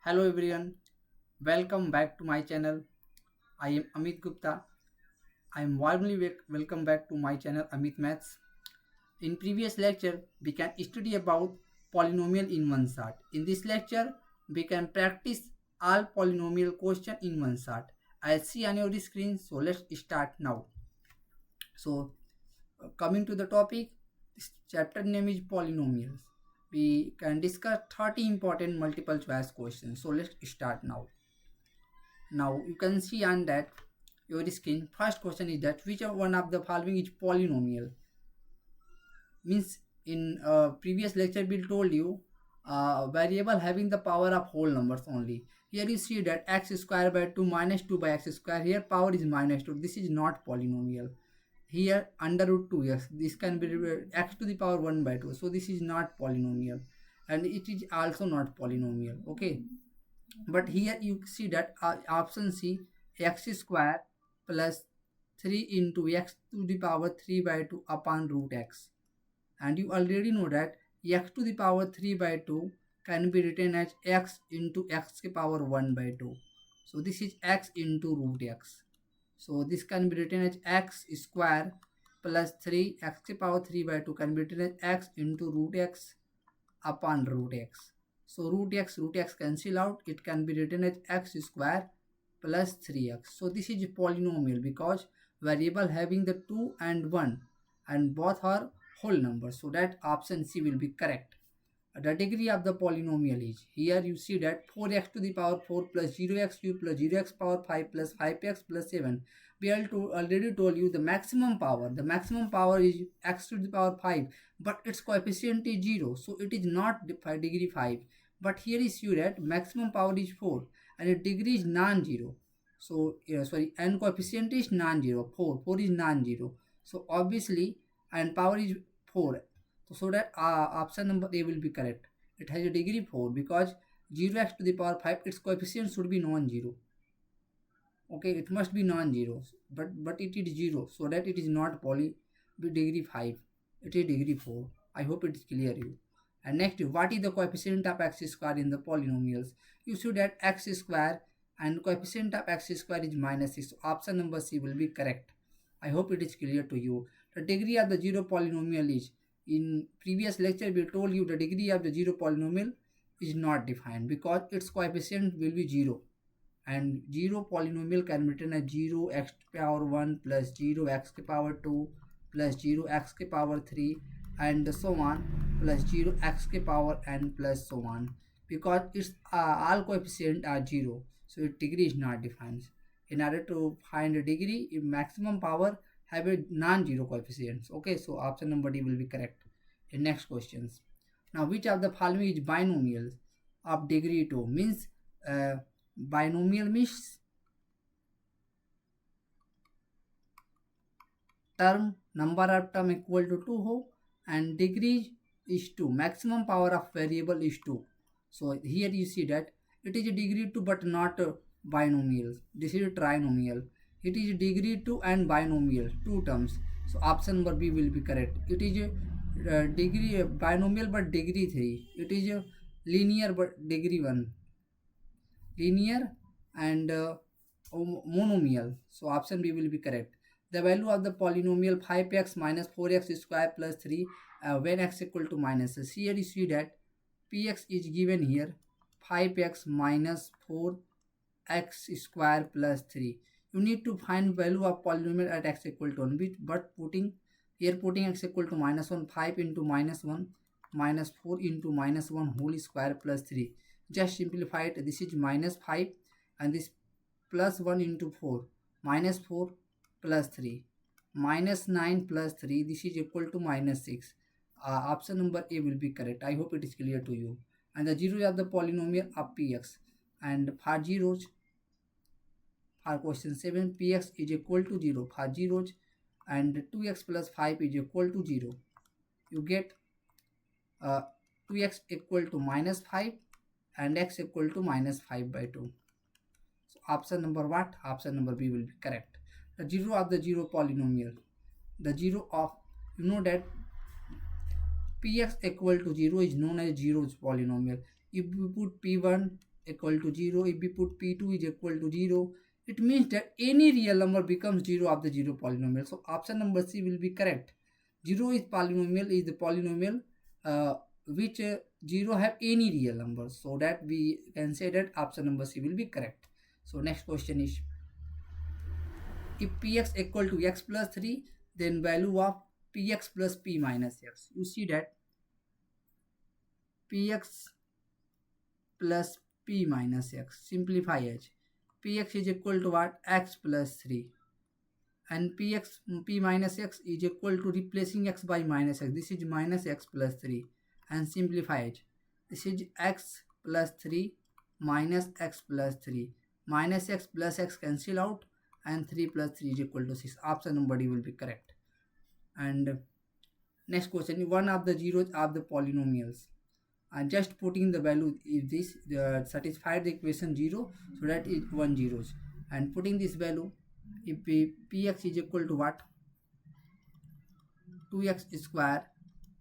Hello everyone, welcome back to my channel. I am Amit Gupta. I am warmly welcome back to my channel Amit Maths. In previous lecture, we can study about polynomial in one shot. In this lecture, we can practice all polynomial question in one shot. I see on your screen, so let's start now. So, coming to the topic, this chapter name is polynomials. We can discuss 30 important multiple choice questions. So let's start now. Now you can see on that your screen. First question is that which one of the following is polynomial? Means in previous lecture we told you variable having the power of whole numbers only. Here you see that x square by 2 minus 2 by x square. Here power is minus 2. This is not polynomial. Here under root 2 yes, this can be x to the power 1 by 2. So this is not polynomial, and it is also not polynomial. Okay, but here you see that option C, x square plus 3 into x to the power 3 by 2 upon root x, and you already know that x to the power 3 by 2 can be written as x into x to the power 1 by 2. So this is x into root x. So this can be written as x square plus 3 x to the power 3 by 2 can be written as x into root x upon root x. So root x cancel out. It can be written as x square plus 3x. So this is a polynomial because variable having the 2 and 1 and both are whole numbers. So that option C will be correct. The degree of the polynomial is, here you see that 4x to the power 4 plus 0x cube plus 0x power 5 plus 5x plus 7. We already told you the maximum power. The maximum power is x to the power 5, but its coefficient is 0. So it is not degree 5. But here is you that maximum power is 4 and its degree is non-zero. So and coefficient is non-zero. 4 is non-zero. So obviously, and power is 4. So that option number A will be correct. It has a degree 4 because 0x to the power 5, its coefficient should be non-zero. Okay, it must be non-zero, but it is 0, so that it is not poly with degree 5. It is degree 4. I hope it is clear you. And next, what is the coefficient of x square in the polynomials? You should add x square and coefficient of x square is minus 6. So option number C will be correct. I hope it is clear to you. The degree of the zero polynomial is, in previous lecture we told you the degree of the zero polynomial is not defined because its coefficient will be 0, and 0 polynomial can be written as 0 x to the power 1 plus 0 x to the power 2 plus 0 x to the power 3 and so on plus 0 x to the power n plus so on, because its all coefficient are 0, so its degree is not defined. In order to find a degree, maximum power have a non-zero coefficients. Okay, so option number D will be correct. In next questions, now which of the following is binomial of degree 2? Means binomial means term number of term equal to 2 हो and degree is 2, maximum power of variable is 2. So here you see that it is a degree 2 but not binomial. This is a trinomial. It is degree 2 and binomial, two terms. So option number B will be correct. It is a degree binomial but degree 3. It is a linear but degree 1. Linear and monomial. So option B will be correct. The value of the polynomial 5x minus 4x square plus 3 when x equal to minus. So here you see that px is given here 5x minus 4x square plus 3. You need to find value of polynomial at x equal to 1, but putting x equal to minus 1, 5 into minus 1 minus 4 into minus 1 whole square plus 3. Just simplify it. This is minus 5 and this plus 1 into 4 minus 4 plus 3 minus 9 plus 3. This is equal to minus 6. Option number A will be correct. I hope it is clear to you. And the zeros of the polynomial of px, and for zeros, for question 7, px is equal to 0 for zeros and 2x plus 5 is equal to 0. You get 2x equal to minus 5 and x equal to minus 5 by 2. So option number what? Option number B will be correct. The zero of the zero polynomial. The zero of, you know that px equal to 0 is known as zeros polynomial. If we put p1, equal to 0, if we put p2 is equal to 0, it means that any real number becomes 0 of the 0 polynomial. So option number C will be correct. 0 is the polynomial which 0 have any real number. So that we can say that option number C will be correct. So next question is, if px equal to x plus 3, then value of px plus p minus x. You see that px plus p minus x, simplify as px is equal to what? X plus 3, and p minus x is equal to replacing x by minus x. This is minus x plus 3, and simplify it. This is x plus 3 minus x plus 3. Minus x plus x cancel out, and 3 plus 3 is equal to 6. Option number D will be correct. And next question, one of the zeros of the polynomials. And just putting the value, if this satisfy the equation 0, so that is 1 zeros. And putting this value, if px is equal to what? 2x square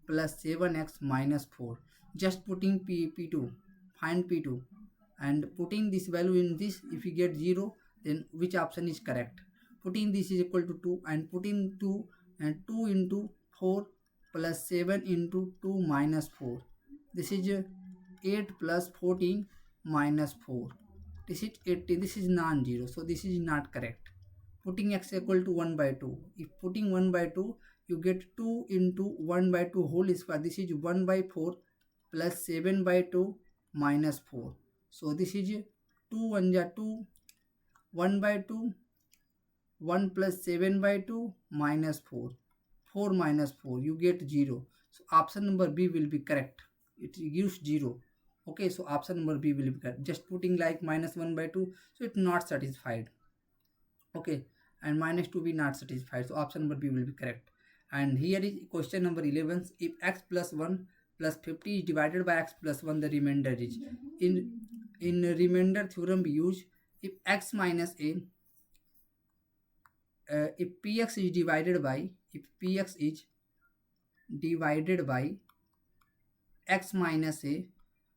plus 7x minus 4. Just putting p2, find p2, and putting this value in this, if you get 0, then which option is correct? Putting this is equal to 2, and putting 2 and 2 into 4 plus 7 into 2 minus 4. This is 8 plus 14 minus 4. This is 18. This is non-zero, so this is not correct. Putting x equal to 1 by 2. If putting 1 by 2, you get 2 into 1 by 2 whole square. This is 1 by 4 plus 7 by 2 minus 4. So this is 2 1 ja 2, 1 by 2, 1 plus 7 by 2 minus 4. 4 minus 4, you get 0. So option number B will be correct. It gives 0. Okay, so option number B will be correct. Just putting like minus 1 by 2, so it's not satisfied. Okay, and minus 2 be not satisfied, so option number B will be correct. And here is question number 11. If x plus 1 plus 50 is divided by x plus 1, the remainder is. In remainder theorem we use, if x minus a, if px is divided by x minus a,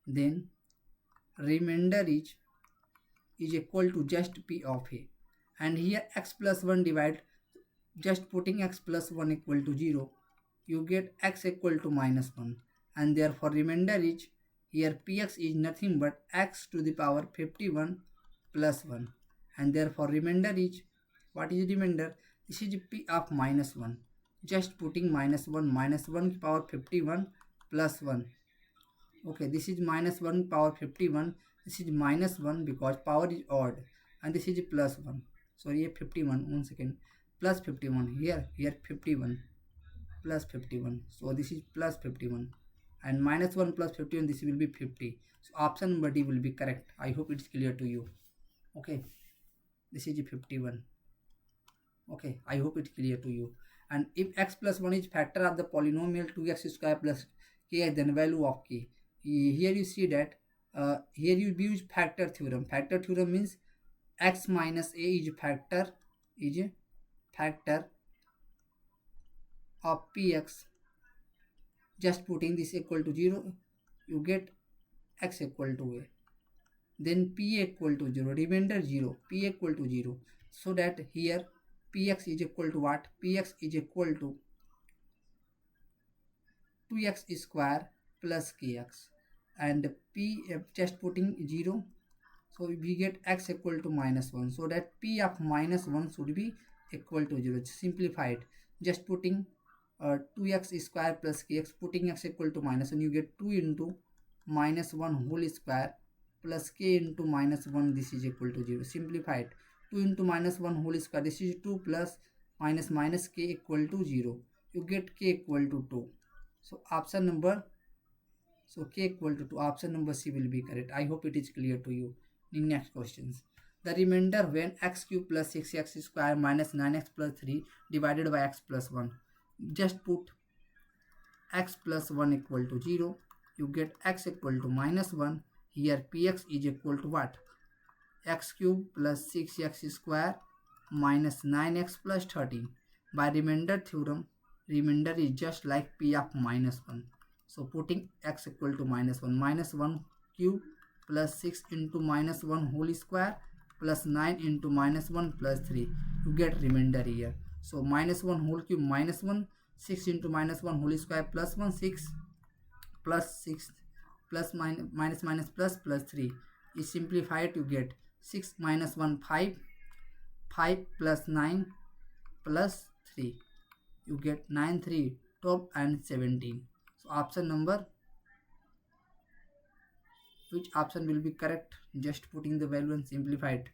then remainder is equal to just p of a. And here x plus 1 divide, just putting x plus 1 equal to 0, you get x equal to minus 1, and therefore remainder is, here px is nothing but x to the power 51 plus 1, and therefore remainder is, what is remainder? This is p of minus 1. Just putting minus 1 power 51 plus 1. Okay, this is minus 1 power 51. This is minus 1 because power is odd, and this is plus 1. Sorry, here 51. 1 second. Plus 51. Here 51 plus 51. So this is plus 51, and minus 1 plus 51. This will be 50. So option number D will be correct. I hope it's clear to you. Okay, this is 51. Okay, I hope it's clear to you. And if x plus 1 is factor of the polynomial 2x square plus k, then value of k. Here you see that here you use factor theorem. Factor theorem means x minus a is factor of px. Just putting this equal to 0, you get x equal to a. Then p equal to 0, remainder 0, p equal to 0. So that here px is equal to what? Px is equal to 2x square plus kx, and p just putting 0, so we get x equal to minus 1, so that p of minus 1 should be equal to 0. Simplified, just putting 2x square plus kx, putting x equal to minus 1, you get 2 into minus 1 whole square plus k into minus 1, this is equal to 0. Simplified, 2 into minus 1 whole square, this is 2 plus minus k equal to 0. You get k equal to 2. So option number, so k equal to 2, option number C will be correct. I hope it is clear to you. In next questions, the remainder when x cube plus 6x square minus 9x plus 3 divided by x plus 1. Just put x plus 1 equal to 0, you get x equal to minus 1. Here px is equal to what? X cube plus 6x square minus 9x plus 13. By remainder theorem, remainder is just like p of minus 1. So putting x equal to minus 1 cube plus 6 into minus 1 whole square plus 9 into minus 1 plus 3. You get remainder here. So minus 1 whole cube minus 1, 6 into minus 1 whole square plus 1, 6 plus 6 plus minus plus 3 is simplified. You get 6 minus 1 5, 5 plus 9 plus 3. You get 9, 3, 12 and 17. So option number, which option will be correct? Just putting the value and simplified.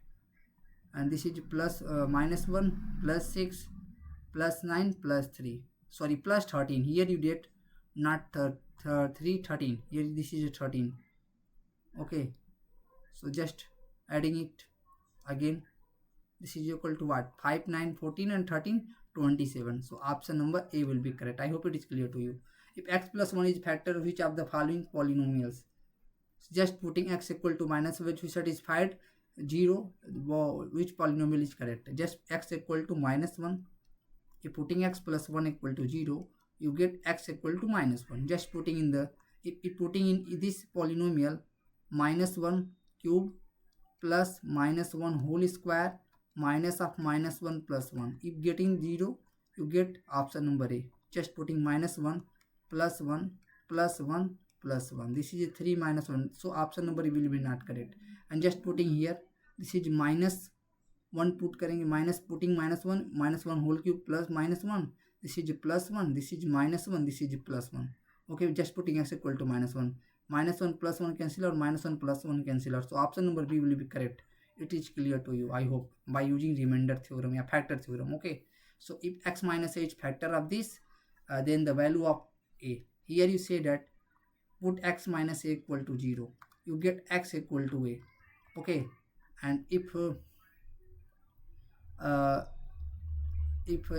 And this is plus minus 1 plus 6 plus 9 plus 3. Sorry, plus 13. Here you get not 3, 13. Here this is 13. Okay. So just adding it again. This is equal to what? 5, 9, 14 and 13, 27. So option number A will be correct. I hope it is clear to you. If x plus 1 is factor of which of the following polynomials? Just putting x equal to minus which we satisfied 0, which polynomial is correct? Just x equal to minus 1. If putting x plus 1 equal to 0, you get x equal to minus 1. Just putting in the, if putting in this polynomial minus 1 cube plus minus 1 whole square minus of minus 1 plus 1. If getting 0, you get option number A. Just putting minus 1 plus 1 plus 1 plus 1. This is 3 minus 1. So option number will be not correct. And just putting here, this is minus 1 put करेंगे, minus putting minus 1 whole cube plus minus 1. This is plus 1. This is minus 1. This is plus 1. Okay, just putting x equal to minus 1. Minus 1 plus 1 cancel out, minus 1 plus 1 cancel out. So option number B will be correct. It is clear to you, I hope, by using remainder theorem or factor theorem. Okay, so if x minus a is factor of this, then the value of a. Here you say that put x minus a equal to 0. You get x equal to a. Okay, and if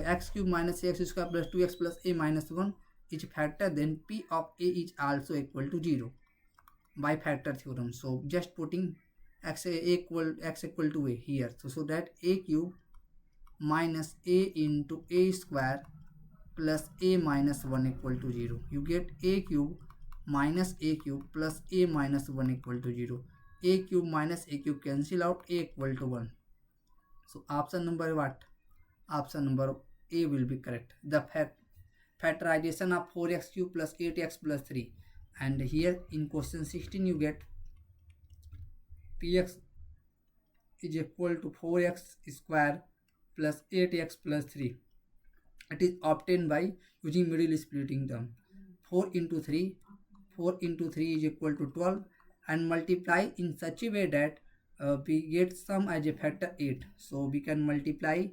x cube minus x square plus 2x plus a minus 1 is factor, then p of a is also equal to 0 by factor theorem. So just putting x equal to a here. So that a cube minus a into a square plus a minus 1 equal to 0. You get a cube minus a cube plus a minus 1 equal to 0. A cube minus a cube cancel out, a equal to 1. So option number what? Option number A will be correct. The factorization of 4x cube plus 8x plus 3. And here in question 16 you get px is equal to 4x square plus 8x plus 3. It is obtained by using middle splitting term. 4 into 3 is equal to 12 and multiply in such a way that we get sum as a factor 8. So we can multiply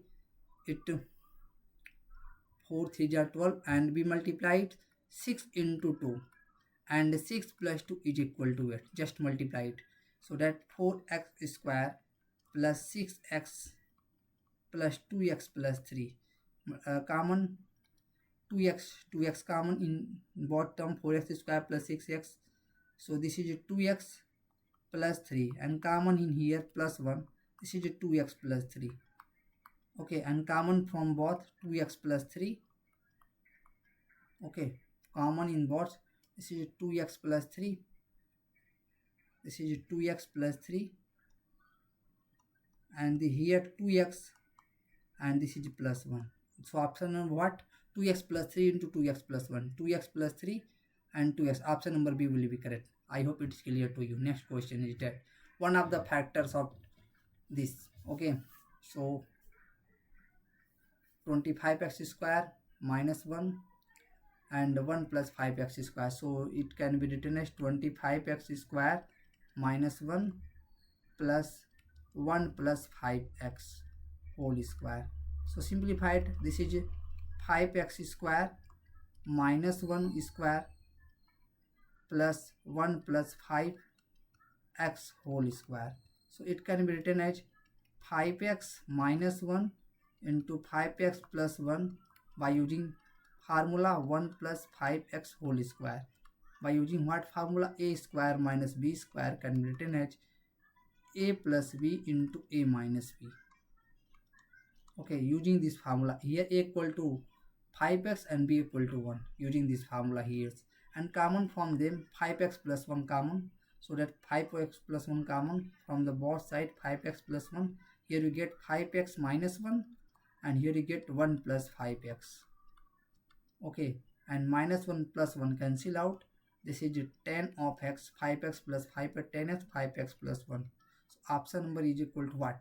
it, 4 3 are 12, and we multiply it 6 into 2, and 6 plus 2 is equal to 8. Just multiply it. So that 4x square plus 6x plus 2x plus 3. Common 2x common in bottom, 4x square plus 6x. So this is 2x plus 3, and common in here plus 1. This is 2x plus 3. Okay, and common from both 2x plus 3. Okay, common in both. This is 2x plus 3. This is 2x plus 3. And here 2x, and this is plus 1. So option number what? 2x plus 3 into 2x plus 1. 2x plus 3 and 2x. Option number B will be correct. I hope it is clear to you. Next question is that one of the factors of this. Okay, so 25x square minus 1 and 1 plus 5x square. So it can be written as 25x square minus 1 plus 1 plus 5x whole square. So simplified, this is 5x square minus 1 square plus 1 plus 5x whole square. So it can be written as 5x minus 1 into 5x plus 1 by using formula 1 plus 5x whole square. By using what formula? A square minus b square can be written as a plus b into a minus b. Okay, using this formula here, a equal to 5x and b equal to 1. Using this formula here, and common from them 5x plus 1 common. So that 5x plus 1 common from the both side, 5x plus 1. Here you get 5x minus 1, and here you get 1 plus 5x. Okay, and minus 1 plus 1 cancel out. This is 10 of x, 5x plus 5 at 10x, 5x plus 1. So option number is equal to what?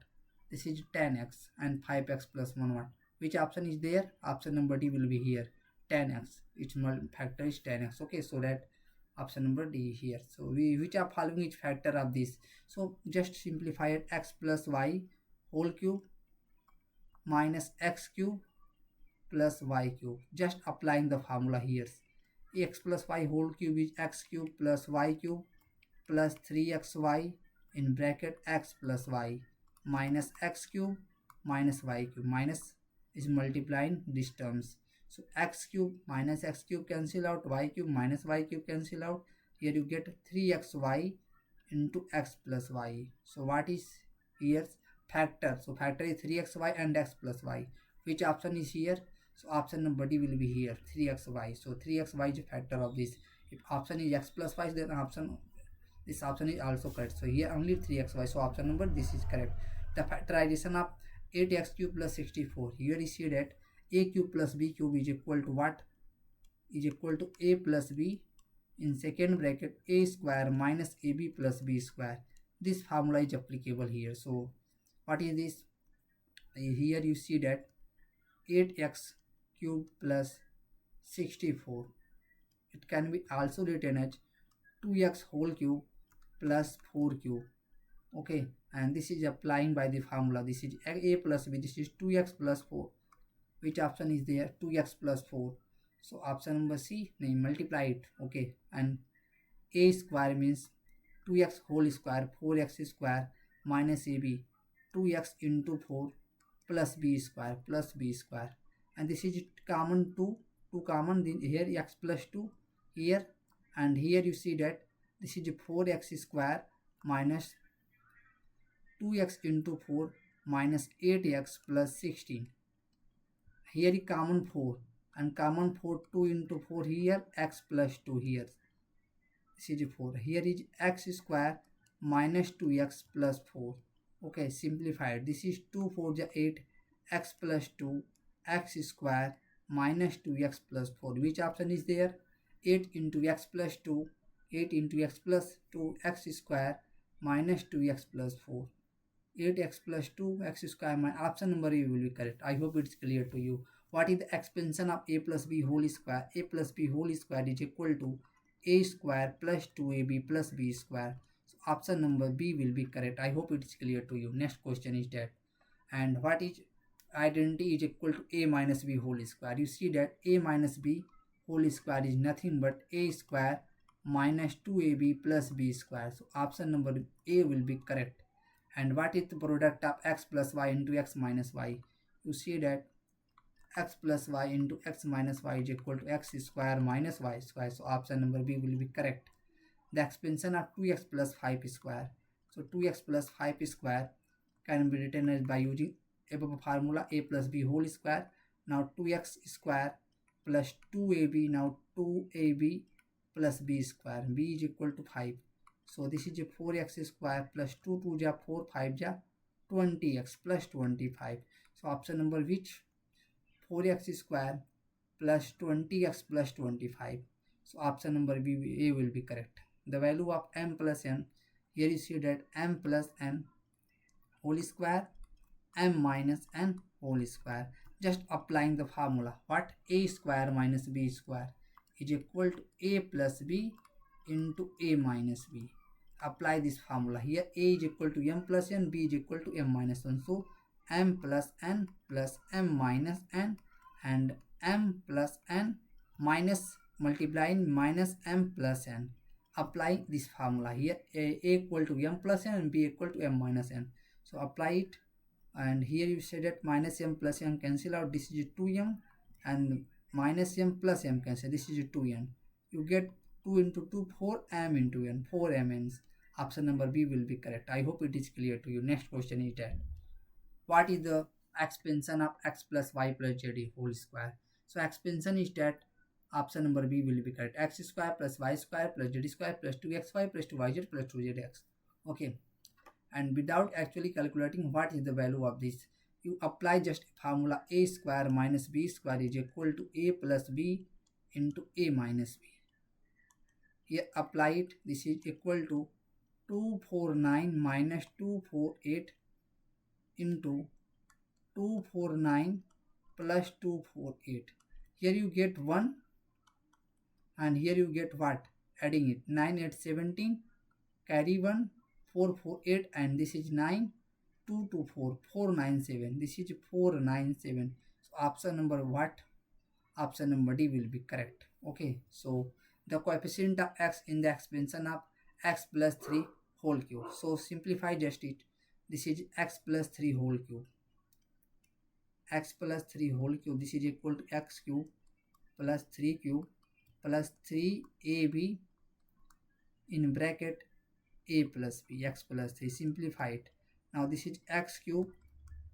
This is 10x and 5x plus 1 what? Which option is there? Option number D will be here, 10x. Its factor is 10x. Okay, so that option number D here. So which are following each factor of this? So just simplify it, x plus y whole cube minus x cube plus y cube. Just applying the formula here. X plus y whole cube is x cube plus y cube plus 3xy in bracket x plus y minus x cube minus y cube. Minus is multiplying these terms. So x cube minus x cube cancel out, y cube minus y cube cancel out. Here you get 3xy into x plus y. So what is here? Factor. So factor is 3xy and x plus y. Which option is here? So option number D will be here, 3xy. So 3xy is a factor of this. If option is x plus y, then this option is also correct. So here only 3xy. So option number this is correct. The factorization of 8x cube plus 64. Here you see that a cube plus b cube is equal to what? Is equal to a plus b in second bracket a square minus ab plus b square. This formula is applicable here. So what is this? Here you see that 8x cube plus 64. It can be also written as 2x whole cube plus 4 cube. Okay, and this is applying by the formula. This is a plus b. This is 2x plus 4. Which option is there? 2x plus 4. So option number C, multiply it. Okay, and a square means 2x whole square, 4x square minus ab, 2x into 4 plus b square, and this is common, 2 common, then here x plus 2 here, and here you see that this is 4x square minus 2x into 4 minus 8x plus 16. Here is common 4, and common 4, 2 into 4 here, x plus 2 here. This is 4. Here is x square minus 2x plus 4. Okay, simplified. This is 2 4 8, x plus 2, x square minus 2x plus 4. Which option is there? 8 into x plus 2, 8 into x plus 2, x square minus 2x plus 4. 8x plus 2 x square. My option number A will be correct. I hope it's clear to you. What is the expansion of a plus b whole square? A plus b whole square is equal to a square plus 2ab plus b square. So option number B will be correct. I hope it's clear to you. Next question is that. And what is identity is equal to a minus b whole square? You see that a minus b whole square is nothing but a square minus 2ab plus b square. So option number A will be correct. And what is the product of x plus y into x minus y? You see that x plus y into x minus y is equal to x square minus y square. So option number B will be correct. The expansion of 2x plus 5 square. So 2x plus 5 square can be written as by using above formula, a plus b whole square. Now 2x square plus 2ab, now 2ab plus b square. B is equal to 5. So this is a 4x square plus 2 2 ja 4 5 ja 20x plus 25. So option number which? 4x square plus 20x plus 25. So option number B, A will be correct. The value of m plus n, here you see that m plus n whole square, m minus n whole square. Just applying the formula. What? A square minus b square is equal to a plus b into a minus b. Apply this formula. Here a is equal to m plus n, b is equal to m minus 1. So m plus m minus n, and m plus n minus multiplying minus m plus n. Apply this formula. Here a equal to m plus n and b equal to m minus n. So apply it, and here you say that minus m plus m cancel out. This is 2m, and minus m plus m cancel. This is 2n. You get 2 into 2, 4m into n, 4mn's. Option number B will be correct. I hope it is clear to you. Next question is that. What is the expansion of x plus y plus z whole square? So expansion is that Option number B will be correct. X square plus y square plus z square plus 2xy plus 2yz plus 2zx. Okay. And without actually calculating what is the value of this, you apply just formula a square minus b square is equal to a plus b into a minus b. Here apply it. This is equal to 249 minus 248 into 249 plus 248. Here you get 1 and here you get what? Adding it. 9 8 17, carry 1, 448, and this is 9, 224, 497. This is 497. So option number what? Option number D will be correct. Okay, so the coefficient of x in the expansion of x plus 3 whole cube. So simplify just it. This is x plus 3 whole cube. X plus 3 whole cube. This is equal to x cube plus 3 cube plus 3ab in bracket a plus b, x plus 3. Simplify it. Now this is x cube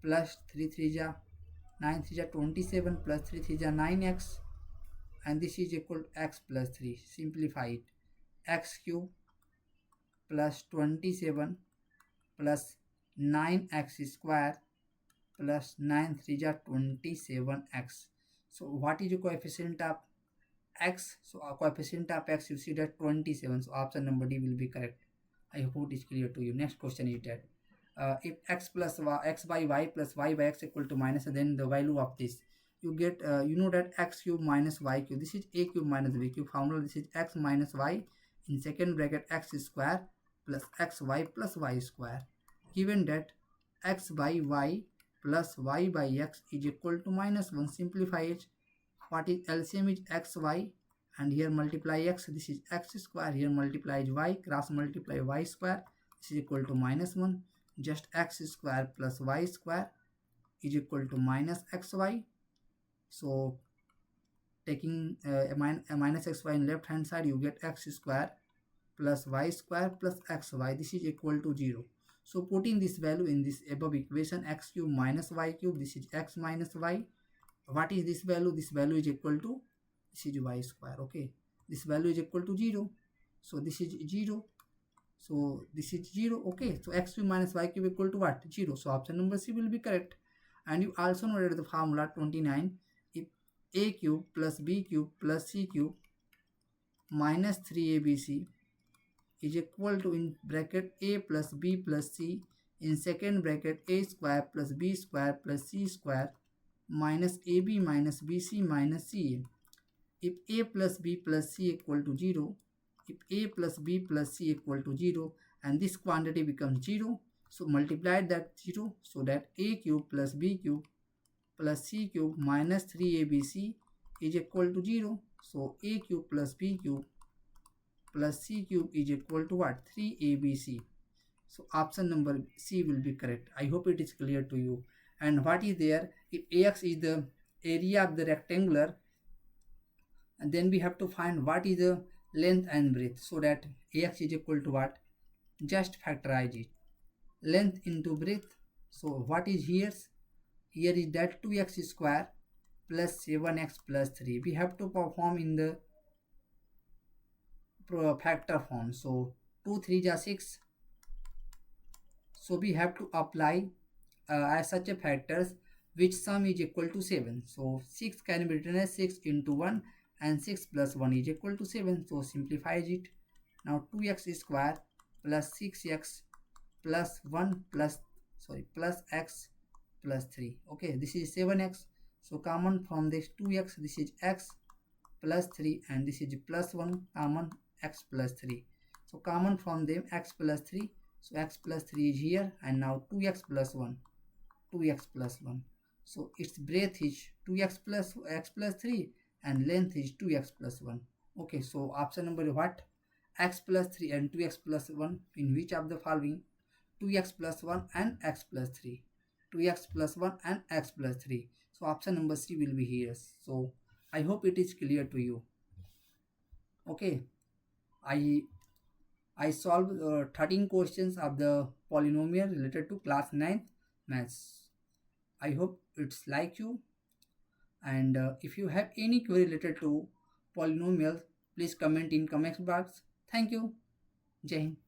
plus 3 3 ja 9 3 ja 27 plus 3 3 ja 9x, and this is equal to x plus 3. Simplify it. X cube plus 27 plus 9x square plus 9 3 ja 27x. So what is the coefficient of x? So our coefficient of x, you see that 27. So option number D will be correct. I hope it is clear to you. Next question is that if x plus y, x by y plus y by x equal to minus, then the value of this you get, you know that x cube minus y cube. This is a cube minus b cube formula. This is x minus y in second bracket x square plus xy plus y square. Given that x by y plus y by x is equal to minus 1, simplify it. What is LCM is xy, and here multiply x. This is x square. Here multiply y, cross multiply y square. This is equal to minus 1. Just x square plus y square is equal to minus xy. So taking a minus xy in left hand side, you get x square plus y square plus xy. This is equal to 0. So putting this value in this above equation, x cube minus y cube, this is x minus y. What is this value? This value is equal to, this is y square. Okay, this value is equal to 0. So this is 0. So this is 0. Okay, so x cube minus y cube equal to what? 0. So option number C will be correct. And you also know that the formula 29, if a cube plus b cube plus c cube minus 3abc is equal to in bracket a plus b plus c in second bracket a square plus b square plus c square minus ab minus bc minus ca. If a plus b plus c equal to 0, if a plus b plus c equal to 0, and this quantity becomes 0, so multiply that 0, so that a cube plus b cube plus c cube minus 3abc is equal to 0. So a cube plus b cube plus c cube is equal to what? 3abc. So option number C will be correct. I hope it is clear to you. And what is there? If ax is the area of the rectangular, and then we have to find what is the length and breadth, so that ax is equal to what? Just factorize it. Length into breadth. So what is here? Here is that 2x square plus 7x plus 3. We have to perform in the factor form. So 2 3 are 6. So we have to apply as such a factors which sum is equal to 7. So 6 can be written as 6 into 1, and 6 plus 1 is equal to 7. So simplifies it. Now 2x square plus 6x plus 1 plus x plus 3. Okay, this is 7x. So common from this 2x, this is x plus 3, and this is plus 1, common x plus 3. So common from them x plus 3. So x plus 3 is here, and now 2x plus 1. 2x plus 1. So its breadth is 2x plus x plus 3, and length is 2x plus 1. Okay, so option number what? X plus 3 and 2x plus 1. In which of the following? 2x plus 1 and x plus 3. 2x plus 1 and x plus 3. So option number C will be here. So I hope it is clear to you. Okay, I solved 13 questions of the polynomial related to class 9th maths. I hope it's like you. And if you have any query related to polynomials, please comment in comment box. Thank you. Jai Hind.